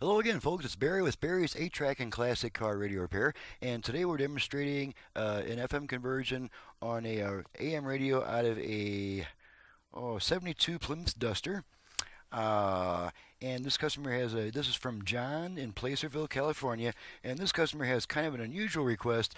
Hello again, folks. It's Barry with Barry's 8-Track and Classic Car Radio Repair, and today we're demonstrating an FM conversion on a AM radio out of a 72 Plymouth Duster. And this customer has this is from John in Placerville, California, and this customer has kind of an unusual request.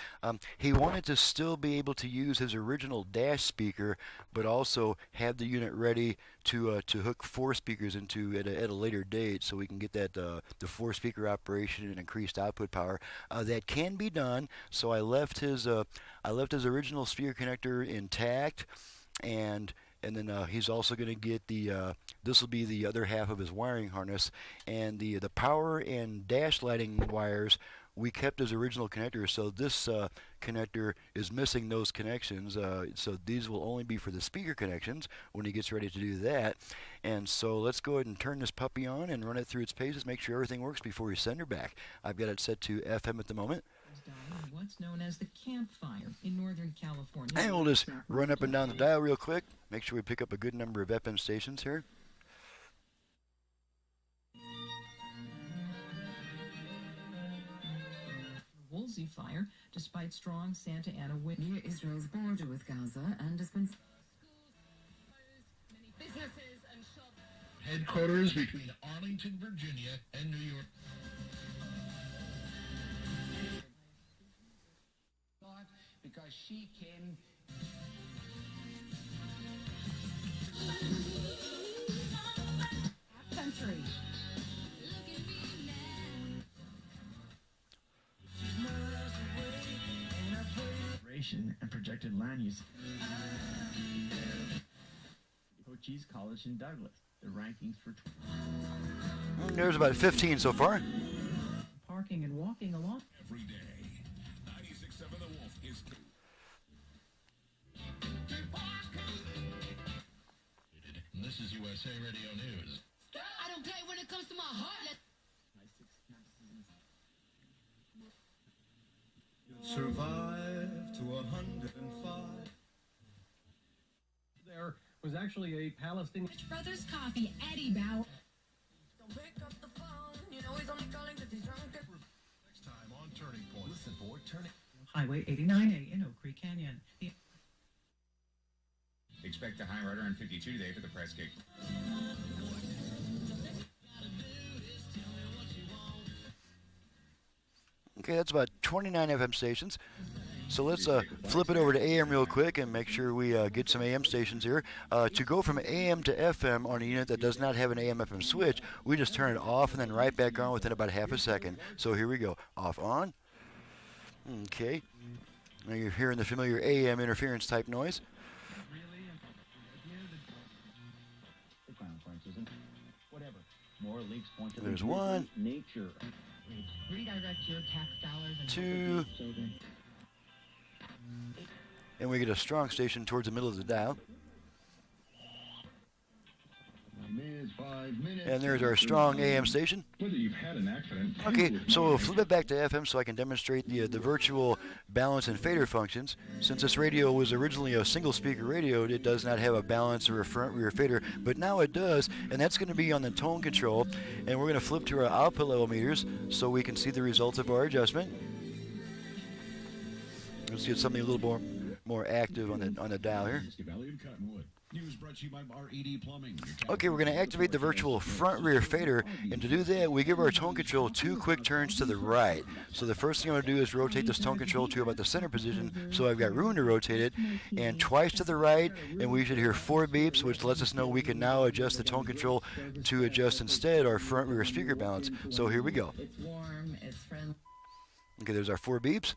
He wanted to still be able to use his original dash speaker, but also have the unit ready to hook 4 speakers into at a later date, so we can get that the 4-speaker operation and increased output power. That can be done. So I left his original speaker connector intact, and then he's also going to get this will be the other half of his wiring harness, and the power and dash lighting wires we kept as original connectors. So this connector is missing those connections. So these will only be for the speaker connections when he gets ready to do that. And so let's go ahead and turn this puppy on and run it through its paces, make sure everything works before we send her back. I've got it set to FM at the moment. What's known as the campfire in Northern California. And we'll just run up and down the dial real quick. Make sure we pick up a good number of FM stations here. Woolsey fire, despite strong Santa Ana wind. Near Israel's border with Gaza and has been... Many businesses and shops. Headquarters between Arlington, Virginia and New York. Because she came. Country. And projected land use. Cochise College in Douglas. The rankings for. There's about 15 so far. Parking and walking along. Every day. 96.7 The Wolf is. This is USA Radio News. I don't play when it comes to my heart. Survive to 105. There was actually a Palestinian. Rich Brothers Coffee, Eddie Bauer. Don't pick up the phone. You know he's only calling because he's drunk. Next time on Turning Point. Listen for Turning. Highway 89A in Oak Creek Canyon. Expect a high rider on 52 today for the press kick. Okay, that's about 29 FM stations. So let's flip it over to AM real quick and make sure we get some AM stations here. To go from AM to FM on a unit that does not have an AM/FM switch, we just turn it off and then right back on within about half a second. So here we go. Off, on. Okay. Now you're hearing the familiar AM interference type noise. There's one. Nature. Redirect your tax dollars and 2. And we get a strong station towards the middle of the dial. And there's our strong AM station. Whether you've had an accident. Okay, so we'll flip it back to FM so I can demonstrate the virtual balance and fader functions. Since this radio was originally a single speaker radio, it does not have a balance or a front rear fader, but now it does, and that's going to be on the tone control. And we're going to flip to our output level meters so we can see the results of our adjustment. Let's get something a little more active on the dial here. News brought to you by RED Plumbing. Okay, we're going to activate the virtual front-rear fader, and to do that, we give our tone control 2 quick turns to the right. So the first thing I'm going to do is rotate this tone control to about the center position, so I've got room to rotate it, and twice to the right, and we should hear 4 beeps, which lets us know we can now adjust the tone control to adjust instead our front-rear speaker balance. So here we go. It's warm, it's friendly. Okay, there's our 4 beeps.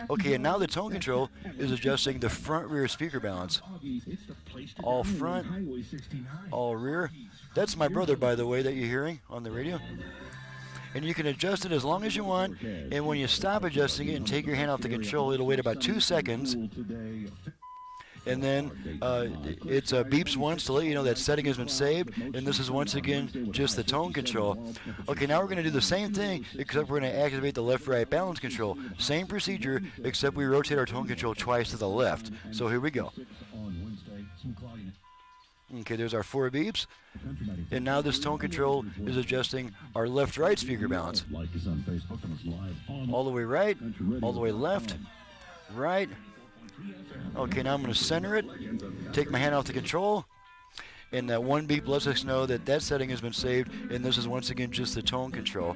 Okay, and now the tone control is adjusting the front-rear speaker balance. All front, all rear. That's my brother, by the way, that you're hearing on the radio. And you can adjust it as long as you want, and when you stop adjusting it and take your hand off the control, it'll wait about 2 seconds. And then it beeps once to let you know that setting has been saved, and this is once again just the tone control. Okay, now we're going to do the same thing, except we're going to activate the left-right balance control. Same procedure, except we rotate our tone control twice to the left. So here we go. Okay, there's our 4 beeps. And now this tone control is adjusting our left-right speaker balance. All the way right, all the way left, right. Okay, now I'm going to center it, take my hand off the control, and that 1 beep lets us know that that setting has been saved, and this is once again just the tone control.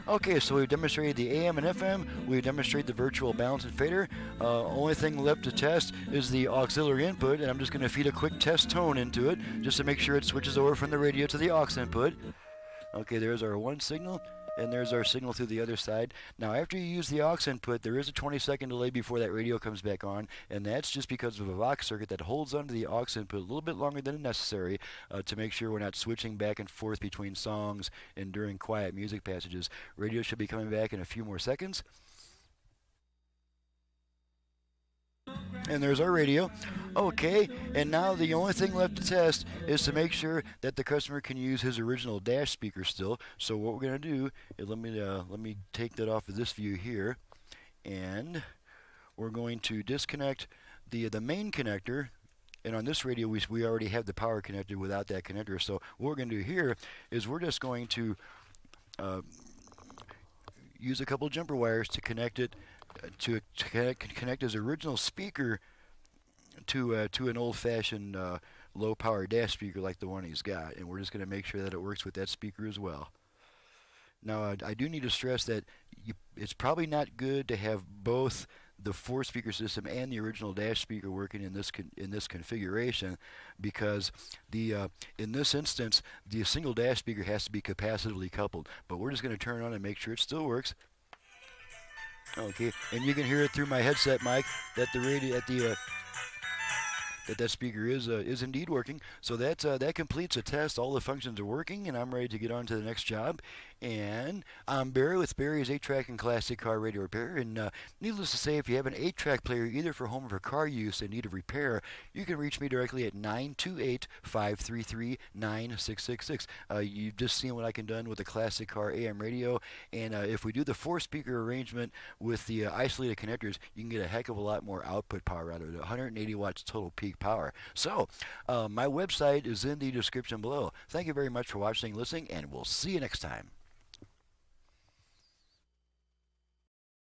Okay, so we've demonstrated the AM and FM, we've demonstrated the virtual balance and fader. Only thing left to test is the auxiliary input, and I'm just going to feed a quick test tone into it, just to make sure it switches over from the radio to the aux input. Okay, there's our 1 signal, and there's our signal through the other side. Now, after you use the aux input, there is a 20-second delay before that radio comes back on, and that's just because of a Vox circuit that holds onto the aux input a little bit longer than necessary to make sure we're not switching back and forth between songs and during quiet music passages. Radio should be coming back in a few more seconds. And there's our radio. Okay, and now the only thing left to test is to make sure that the customer can use his original dash speaker still. So what we're going to do is let me take that off of this view here, and we're going to disconnect the main connector. And on this radio, we already have the power connected without that connector. So what we're going to do here is we're just going to use a couple jumper wires to connect it to connect his original speaker to an old-fashioned low-power dash speaker like the one he's got, and we're just going to make sure that it works with that speaker as well. Now, I do need to stress that it's probably not good to have both the 4-speaker system and the original dash speaker working in this configuration, because in this instance the single dash speaker has to be capacitively coupled. But we're just going to turn it on and make sure it still works. Okay, and you can hear it through my headset mic that the radio that speaker is indeed working. So that completes a test. All the functions are working, and I'm ready to get on to the next job. And I'm Barry with Barry's 8-Track and Classic Car Radio Repair. And needless to say, if you have an 8-track player either for home or for car use in need of repair, you can reach me directly at 928-533-9666. You've just seen what I can do with the Classic Car AM radio. And if we do the 4-speaker arrangement with the isolated connectors, you can get a heck of a lot more output power out of it, 180 watts total peak power. So my website is in the description below. Thank you very much for watching and listening, and we'll see you next time.